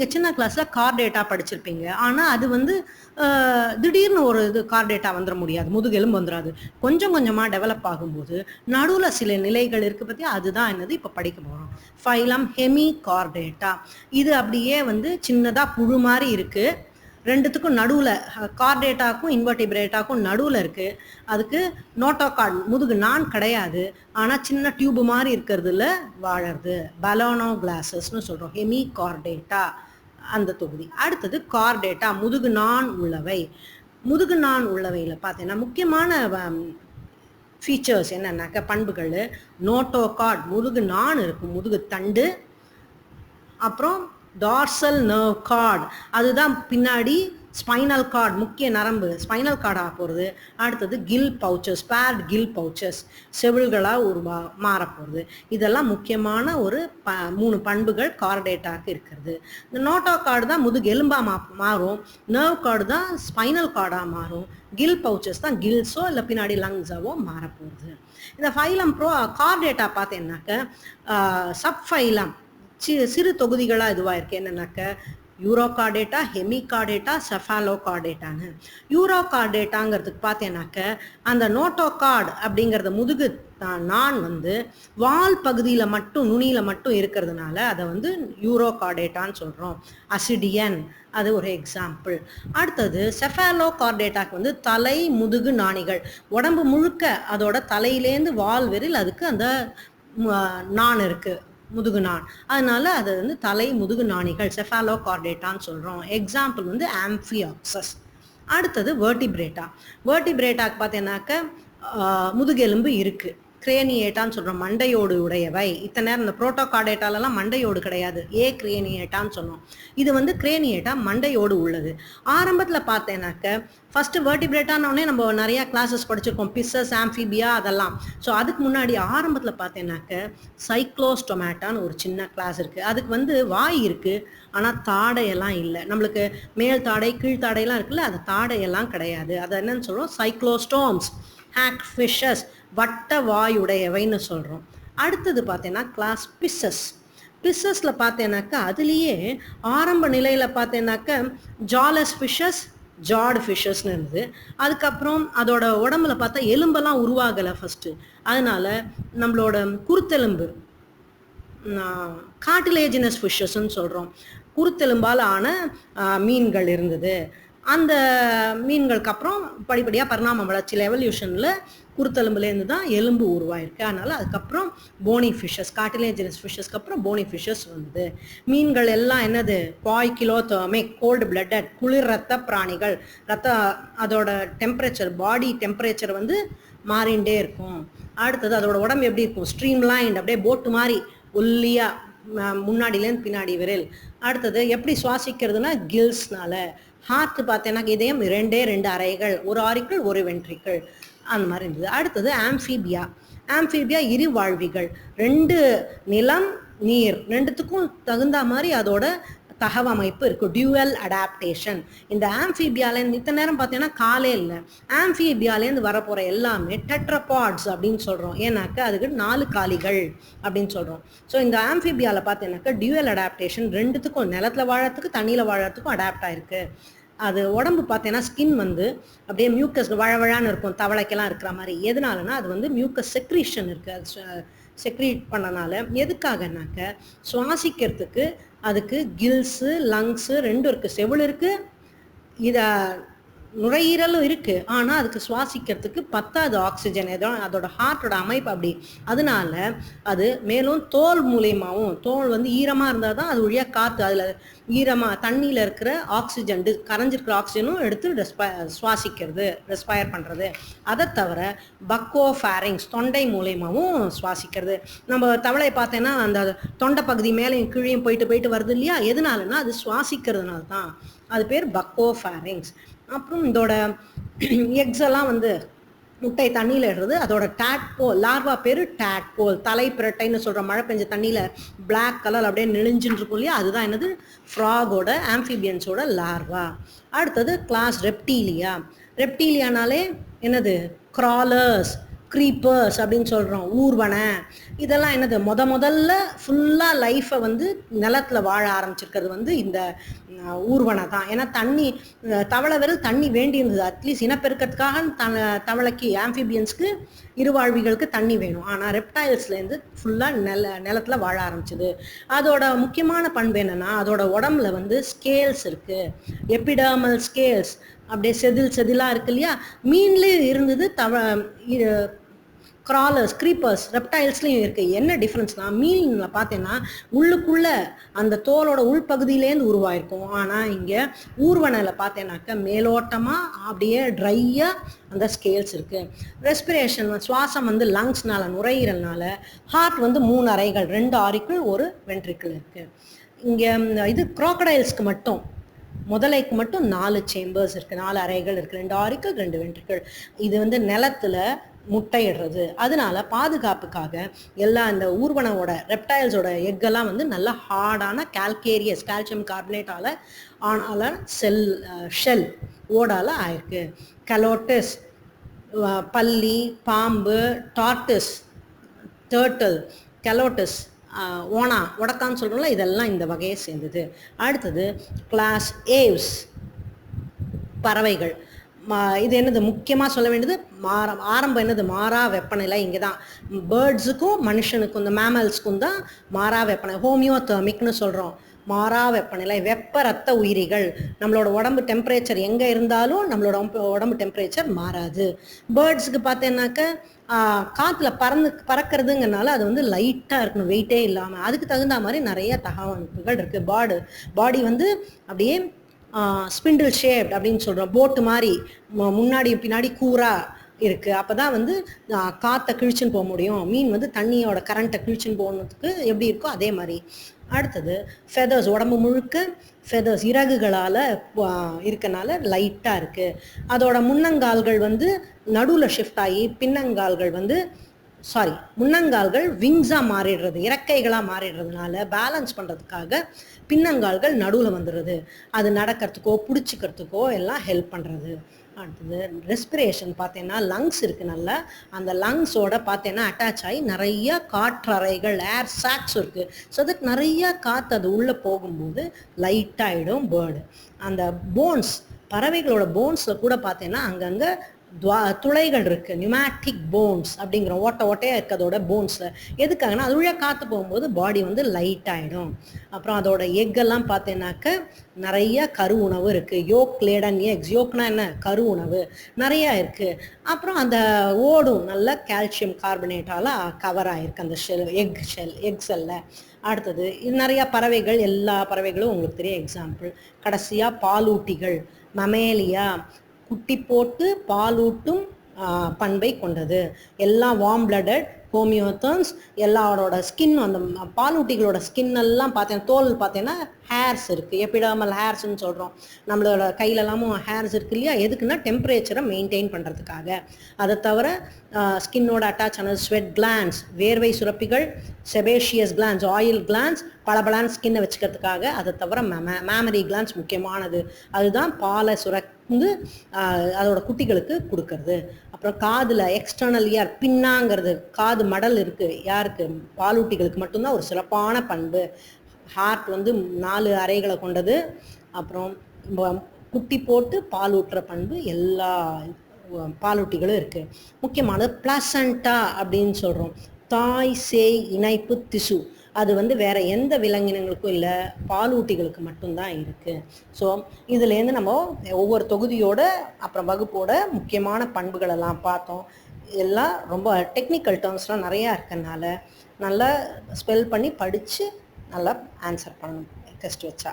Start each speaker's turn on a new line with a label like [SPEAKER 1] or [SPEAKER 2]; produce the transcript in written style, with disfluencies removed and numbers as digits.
[SPEAKER 1] நீங்கள் சின்ன கிளாஸில் கார்டேட்டா படிச்சிருப்பீங்க. ஆனால் அது வந்து திடீர்னு ஒரு இது கார்டேட்டா வந்துட முடியாது, முதுகெலும்பு வந்துடாது. கொஞ்சம் கொஞ்சமாக டெவலப் ஆகும்போது நடுவில் சில நிலைகள் இருக்குது பற்றி, அதுதான் என்னது இப்போ படிக்க போகிறோம். Phylum Hemi Chordata. இது அப்படியே வந்து சின்னதாக புழு மாதிரி இருக்குது. ரெண்டுத்துக்கும் நடுவில், கார்டேட்டாக்கும் இன்வெர்டிபிரேட்டாக்கும் நடுவில் இருக்குது. அதுக்கு நோட்டோகார்ட் முதுகு நான் கிடையாது, ஆனால் சின்ன டியூப் மாதிரி இருக்கிறதுல வாழறது பலோனோ கிளாஸஸ்னு சொல்கிறோம். ஹெமி கார்டேட்டா அந்த தொகுதி. அடுத்தது கார்டேட்டா, முதுகு நான் உள்ளவை. முதுகு நான் உள்ளவையில் பார்த்தீங்கன்னா முக்கியமான ஃபீச்சர்ஸ் என்னன்னாக்க பண்புகள், நோட்டோகார்ட் முதுகு நான் இருக்கும், முதுகு தண்டு. அப்புறம் டார்சல் நர்வ் கார்டு, அதுதான் பின்னாடி ஸ்பைனல் கார்டு, முக்கிய நரம்பு ஸ்பைனல் கார்டாக போகிறது. அடுத்தது gill pouches, bird gill pouches, செவில்களாக மாறப்போகிறது. இதெல்லாம் முக்கியமான ஒரு 3 பண்புகள் கார்டேட்டாக்கு இருக்கிறது. இந்த நோட்டோ கார்டு தான் முதுகு எலும்பாக மாறும், நர்வ் கார்டு தான் ஸ்பைனல் கார்டாக மாறும், கில் பவுச்சஸ் தான் கில்ஸோ இல்லை பின்னாடி லங்ஸாவோ மாறப்போகுது. இந்த ஃபைலம் கார்டேட்டா பார்த்தீங்கன்னாக்க சப்ஃபைலம் சிறு தொகுதிகளாக இதுவாக இருக்குது. என்னன்னாக்க யூரோகார்டேட்டா, ஹெமிகார்டேட்டா, செஃபாலோகார்டேட்டான்னு. யூரோகார்டேட்டாங்கிறதுக்கு பார்த்தேன்னாக்க அந்த நோட்டோகார்டு அப்படிங்கிறத முதுகு நான் வந்து வால் பகுதியில் மட்டும், நுனியில் மட்டும் இருக்கிறதுனால அதை வந்து யூரோகார்டேட்டான்னு சொல்கிறோம். அசிடியன் அது ஒரு எக்ஸாம்பிள். அடுத்தது செஃபாலோகார்டேட்டாக்கு வந்து தலை முதுகு நாணிகள், உடம்பு முழுக்க அதோட தலையிலேருந்து வால் வரையில் அதுக்கு அந்த நான் இருக்குது, முதுகு நான். அதனால அது வந்து தலை முதுகு நாணிகள், செஃபாலோகார்டேட்டான்னு சொல்கிறோம். எக்ஸாம்பிள் வந்து ஆம்ஃபியாக்சஸ். அடுத்தது வெர்டிபிரேட்டா. வெர்டிபிரேட்டாக்கு பார்த்தீங்கன்னாக்க முதுகெலும்பு இருக்குது, கிரேனியேட்டான்னு சொல்கிறோம், மண்டையோடு உடையவை. இத்தனை நேரம் இந்த புரோட்டோகார்டேட்டாலெல்லாம் மண்டையோடு கிடையாது, கிரேனியேட்டான்னு சொன்னோம். இது வந்து கிரேனியேட்டா மண்டையோடு உள்ளது. ஆரம்பத்தில் பார்த்தேன்னாக்க ஃபஸ்ட்டு வெர்டிபிரேட்டானோடனே நம்ம நிறையா கிளாஸஸ் படிச்சிருக்கோம், பிசஸ், ஆம்ஃபிபியா அதெல்லாம். ஸோ அதுக்கு முன்னாடி ஆரம்பத்தில் பார்த்தேன்னாக்க சைக்ளோஸ்டொமேட்டான்னு ஒரு சின்ன கிளாஸ் இருக்குது. அதுக்கு வந்து வாய் இருக்குது, ஆனால் தாடையெல்லாம் இல்லை. நம்மளுக்கு மேல் தாடை கீழ் தாடையெல்லாம் இருக்குல்ல, அது தாடையெல்லாம் கிடையாது. அதை என்னன்னு சொல்கிறோம், சைக்ளோஸ்டோம்ஸ், ஹேக் ஃபிஷஸ், வட்ட வாயுடையவைன்னு சொல்கிறோம். அடுத்தது பார்த்தீங்கன்னா கிளாஸ் பிசஸ். பிசஸில் பார்த்தேன்னாக்கா அதுலேயே ஆரம்ப நிலையில் பார்த்தேன்னாக்க ஜாலஸ் ஃபிஷஸ், ஜார்டு ஃபிஷஸ்ன்னு இருந்தது. அதுக்கப்புறம் அதோட உடம்புல பார்த்தா எலும்பெல்லாம் உருவாகலை ஃபஸ்ட்டு. அதனால நம்மளோட குருத்தெலும்பு கார்டிலேஜினஸ் ஃபிஷஸ்ன்னு சொல்கிறோம். குருத்தெலும்பால் ஆன மீன்கள் இருந்தது. அந்த மீன்களுக்கு அப்புறம் படிப்படியாக பரிணாம வளர்ச்சியில் எவல்யூஷனில் குருத்தெலும்புலேருந்து தான் எலும்பு உருவாயிருக்கு. அதனால் அதுக்கப்புறம் போனி ஃபிஷஸ், கார்டிலேஜினஸ் ஃபிஷஸ்க்கு அப்புறம் போனி ஃபிஷஸ் வந்தது. மீன்கள் எல்லாம் என்னது, பாய்கிலோதெர்மிக், கோல்டு பிளட்டட், குளிர் ரத்த பிராணிகள். அதோட டெம்பரேச்சர், பாடி டெம்பரேச்சர் வந்து மாறிண்டே இருக்கும். அடுத்தது அதோட உடம்பு எப்படி இருக்கும், ஸ்ட்ரீம் லைன், அப்படியே போட்டு மாதிரி ஒல்லியாக முன்னாடியிலேருந்து பின்னாடி விரல். அடுத்தது எப்படி சுவாசிக்கிறதுனா கில்ஸ்னால. ஹார்ட் பார்த்தேன்னா இதயம் 2 அறைகள், ஒரு ஆரிக்கிள் ஒரு வென்ட்ரிக்கிள், அந்த மாதிரி இருந்தது. அடுத்தது ஆம்ஃபிபியா. ஆம்ஃபிபியா இருவாழ்விகள், 2 நிலம் நீர், 2த்துக்கும் தகுந்த மாதிரி அதோட தகவமைப்பு இருக்குது, டியூவல் அடாப்டேஷன். இந்த ஆம்ஃபிபியாலேருந்து இத்தனை நேரம் பார்த்தீங்கன்னா காலே இல்லை, ஆம்ஃபிபியாலேருந்து வரப்போகிற எல்லாமே டெட்ராபாட்ஸ் அப்படின்னு சொல்கிறோம். ஏன்னாக்கா அதுக்கு 4 காலிகள் அப்படின்னு சொல்கிறோம். ஸோ இந்த ஆம்ஃபிபியாவில் பார்த்தீங்கன்னாக்கா டியூவல் அடாப்டேஷன், 2த்துக்கும் நிலத்தில் வாழறதுக்கு தண்ணியில் வாழறதுக்கும் அடாப்ட் ஆகிருக்கு. அது உடம்பு பார்த்தீங்கன்னா ஸ்கின் வந்து அப்படியே மியூக்கஸ் வழவழான்னு இருக்கும், தவளைக்கெல்லாம் இருக்கிற மாதிரி. எதனாலனா அது வந்து மியூக்கஸ் செக்ரீஷன் இருக்குது, அது செக்ரீட் பண்ணனால. எதுக்காகனாக்க சுவாசிக்கிறதுக்கு அதுக்கு கில்ஸு லங்ஸு 2 இருக்குது, செவில் இருக்குது, இதை நுரையீரலும் இருக்குது. ஆனால் அதுக்கு சுவாசிக்கிறதுக்கு பத்தாது ஆக்சிஜன், ஏதோ அதோட ஹார்ட்டோட அமைப்பு அப்படி. அதனால அது மேலும் தோல் மூலியமாகவும், தோல் வந்து ஈரமாக இருந்தால் தான் அது வழியாக காற்று அதில் ஈரமாக தண்ணியில் இருக்கிற ஆக்சிஜன், கரைஞ்சிருக்கிற ஆக்சிஜனும் எடுத்து சுவாசிக்கிறது, ரெஸ்பயர் பண்ணுறது. அதை தவிர பக்கோஃபேரிங்ஸ், தொண்டை மூலியமாகவும் சுவாசிக்கிறது. நம்ம தவளை பார்த்தேன்னா அந்த தொண்டை பகுதி மேலேயும் கீழேயும் போயிட்டு வருது இல்லையா, எதனாலன்னா அது சுவாசிக்கிறதுனால தான். அது பேர் பக்கோஃபேரிங்ஸ். அப்புறம் இதோட எக்ஸ் எல்லாம் வந்து முட்டை தண்ணியில் இடுறது. அதோட டேட்போல், லார்வா பேர் டேட்போல், தலை பிரட்டைன்னு சொல்கிற மழை பெஞ்ச தண்ணியில் பிளாக் கலர் அப்படியே நெளிஞ்சுட்டு இருக்கும் இல்லையா, அதுதான் என்னது, ஃப்ராகோட, ஆம்ஃபிபியன்ஸோட லார்வா. அடுத்தது கிளாஸ் ரெப்டீலியா. ரெப்டீலியானாலே என்னது, கிராலர்ஸ், க்ரீப்பர்ஸ் அப்படின்னு சொல்கிறோம், ஊர்வனை. இதெல்லாம் என்னது, முதல்ல ஃபுல்லாக லைஃப்பை வந்து நிலத்தில் வாழ ஆரம்பிச்சிருக்கிறது வந்து இந்த ஊர்வனை தான். ஏன்னா தண்ணி, தவளை வெறும் தண்ணி வேண்டி இருந்தது. அட்லீஸ்ட் இனப்பெருக்கத்துக்காக தவளைக்கு, ஆம்ஃபிபியன்ஸ்க்கு, இருவாழ்விகளுக்கு தண்ணி வேணும். ஆனால் ரெப்டைல்ஸ்லேருந்து ஃபுல்லாக நிலத்தில் வாழ ஆரம்பிச்சிது. அதோட முக்கியமான பண்பு என்னென்னா, அதோட உடம்புல வந்து ஸ்கேல்ஸ் இருக்குது, எபிடர்மல் ஸ்கேல்ஸ், அப்படியே செதிலாக இருக்கு இல்லையா. மீன்லேயும் இருந்தது, கிராலர்ஸ், க்ரீப்பர்ஸ், ரெப்டைல்ஸ்லையும் இருக்குது. என்ன டிஃப்ரென்ஸ்னால், மீனில் பார்த்தீங்கன்னா உள்ளுக்குள்ளே அந்த தோலோட உள்பகுதியிலேருந்து உருவாயிருக்கும். ஆனால் இங்கே ஊர்வனையில் பார்த்தேன்னாக்கா மேலோட்டமாக அப்படியே ட்ரையாக அந்த ஸ்கேல்ஸ் இருக்குது. ரெஸ்பிரேஷன், சுவாசம் வந்து லங்ஸ்னால, நுரையீரல்னால. ஹார்ட் வந்து 3 அறைகள், 2 ஆரிக்கிள் 1 வென்ட்ரிக்கிள் இருக்குது. இங்கே இது க்ரோக்கடைல்ஸ்க்கு மட்டும், முதலைக்கு மட்டும் 4 சேம்பர்ஸ் இருக்குது, 4 அறைகள் இருக்குது, 2 ஆரிக்கிள் 2 வென்ட்ரிக்கிள். இது வந்து நிலத்தில் முட்டையிடுறது. அதனால பாதுகாப்புக்காக எல்லா இந்த ஊர்வனோட, ரெப்டைல்ஸோட எக்கெல்லாம் வந்து நல்ல ஹார்டான கால்கேரியஸ், கால்சியம் கார்பனேட்டால் ஆனால ஷெல் ஓடால் ஆயிருக்கு. கலோட்டஸ், பல்லி, பாம்பு, டார்டிஸ், டர்ட்டில், கலோட்டஸ், ஓனா, உடக்கான்னு சொல்கிறோம்ல, இதெல்லாம் இந்த வகையை சேர்ந்தது. அடுத்தது கிளாஸ் ஏவ்ஸ், பறவைகள். இது என்னது, முக்கியமாக சொல்ல வேண்டியது ஆரம்பம் என்னது, மாறா வெப்பநிலை. இங்கே தான் பேர்ட்ஸுக்கும் மனுஷனுக்கும், இந்த மேமல்ஸ்க்கும் தான் மாறா வெப்பநிலை, ஹோமியோதெர்மிக்னு சொல்கிறோம். மாறா வெப்பநிலை, வெப்ப ரத்த உயிரிகள். நம்மளோட உடம்பு டெம்பரேச்சர் எங்கே இருந்தாலும் நம்மளோட உடம்பு டெம்பரேச்சர் மாறாது. பேர்ட்ஸுக்கு பார்த்தேன்னாக்க காற்றுல பறக்கிறதுங்கிறனால அது வந்து லைட்டாக இருக்கணும், வெயிட்டே இல்லாமல். அதுக்கு தகுந்த மாதிரி நிறைய தகவமைப்புகள் இருக்குது. பாடி வந்து அப்படியே ஸ்பிண்டில் ஷேப்ட் அப்படின்னு சொல்கிறோம், போட்டு மாதிரி முன்னாடி பின்னாடி கூரா இருக்குது. அப்போ தான் வந்து காற்றை கிழிச்சுன்னு போக முடியும். மீன் வந்து தண்ணியோட கரண்ட்டை கிழிச்சுன்னு போகணுத்துக்கு எப்படி இருக்கோ அதே மாதிரி. அடுத்தது ஃபெதர்ஸ், உடம்பு முழுக்க ஃபெதர்ஸ், இறகுகளால் இருக்கனால லைட்டாக இருக்குது. அதோட முன்னங்கால்கள் வந்து நடுவில் ஷிஃப்ட் ஆகி பின்னங்கால்கள் வந்து முன்னங்கால்கள் விங்ஸாக மாறிடுறது, இறக்கைகளாக மாறிடுறதுனால பேலன்ஸ் பண்ணுறதுக்காக பின்னங்கால்கள் நடுவில் வந்துடுறது. அது நடக்கிறதுக்கோ பிடிச்சிக்கிறதுக்கோ எல்லாம் ஹெல்ப் பண்ணுறது. அடுத்தது ரெஸ்பிரேஷன் பார்த்தீங்கன்னா, லங்ஸ் இருக்குது நல்லா. அந்த லங்ஸோட பார்த்தீங்கன்னா அட்டாச் ஆகி நிறைய காற்றறைகள், ஏர் சாக்ஸ் இருக்குது. ஸோ அதுக்கு நிறையா காற்று அது உள்ளே போகும்போது லைட்டாகிடும் பேர்டு. அந்த போன்ஸ், பறவைகளோட போன்ஸில் கூட பார்த்தீங்கன்னா அங்கங்கே துளைகள் இருக்குது, நியூமேட்டிக் போன்ஸ் அப்படிங்கிறோம், ஓட்டையாக இருக்கிறதோட போன்ஸில். எதுக்காகனா அது உள்ள காற்று போகும்போது பாடி வந்து லைட் ஆகிடும். அப்புறம் அதோட எக்கெல்லாம் பார்த்தீங்கன்னாக்க நிறைய கரு உணவு இருக்குது. யோக் லேடன் எக்ஸ், யோக்னா என்ன, கரு உணவு நிறையா இருக்குது. அப்புறம் அந்த ஓடும் நல்ல கால்சியம் கார்பனேட்டால் கவர் ஆகிருக்கு அந்த எக் செல்ல. அடுத்தது இது நிறையா பறவைகள், எல்லா பறவைகளும் உங்களுக்கு தெரிய எக்ஸாம்பிள். கடைசியாக பாலூட்டிகள், மமேலியா, குட்டி போட்டு பாலூட்டும் பண்பை கொண்டது. எல்லாம் வார்ம் பிளட்டட் ஹோமியோதர்ம்ஸ். எல்லாரோட ஸ்கின், அந்த பாலூட்டிகளோட ஸ்கின் எல்லாம் பார்த்தீங்கன்னா, தோல் பார்த்தீங்கன்னா ஹேர்ஸ் இருக்குது, எபிடர்மல் ஹேர்ஸ்ன்னு சொல்கிறோம். நம்மளோட கையிலலாமும் ஹேர்ஸ் இருக்குது இல்லையா. எதுக்குன்னா டெம்பரேச்சரை மெயின்டைன் பண்ணுறதுக்காக. அதை தவிர ஸ்கின்னோட அட்டாச் ஆனது ஸ்வெட் கிளான்ஸ், வேர்வை சுரப்பிகள், செபேஷியஸ் கிளான்ஸ், ஆயில் கிளான்ஸ், பளபளன்னு ஸ்கின்னை வச்சுக்கிறதுக்காக. அதை தவிர மேமரி கிளான்ஸ் முக்கியமானது, அதுதான் பாலை சுரந்து அதோட குட்டிகளுக்கு கொடுக்கறது. அப்புறம் காதில் எக்ஸ்டர்னல் இயர், பின்னாங்கிறது, காது மடல் இருக்குது யாருக்கு, பாலூட்டிகளுக்கு மட்டும்தான் ஒரு சிறப்பான பண்பு. ஹார்ட் வந்து 4 அறைகளை கொண்டது. அப்புறம் குட்டி போட்டு பாலூட்டுற பண்பு எல்லா பாலூட்டிகளும் இருக்குது. முக்கியமானது பிளாசண்டா அப்படின்னு சொல்கிறோம், தாய் சேய் இணைப்பு திசு. அது வந்து வேறு எந்த விலங்கினங்களுக்கும் இல்லை, பாலூட்டிகளுக்கு மட்டும்தான் இருக்குது. ஸோ இதுலேருந்து நம்ம ஒவ்வொரு தொகுதியோட அப்புறம் வகுப்போட முக்கியமான பண்புகளெல்லாம் பார்த்தோம். எல்லாம் ரொம்ப டெக்னிக்கல் டேர்ம்ஸ்லாம் நிறையா இருக்கனால நல்லா ஸ்பெல் பண்ணி படித்து நல்லா ஆன்சர் பண்ணணும் டெஸ்ட் வச்சா.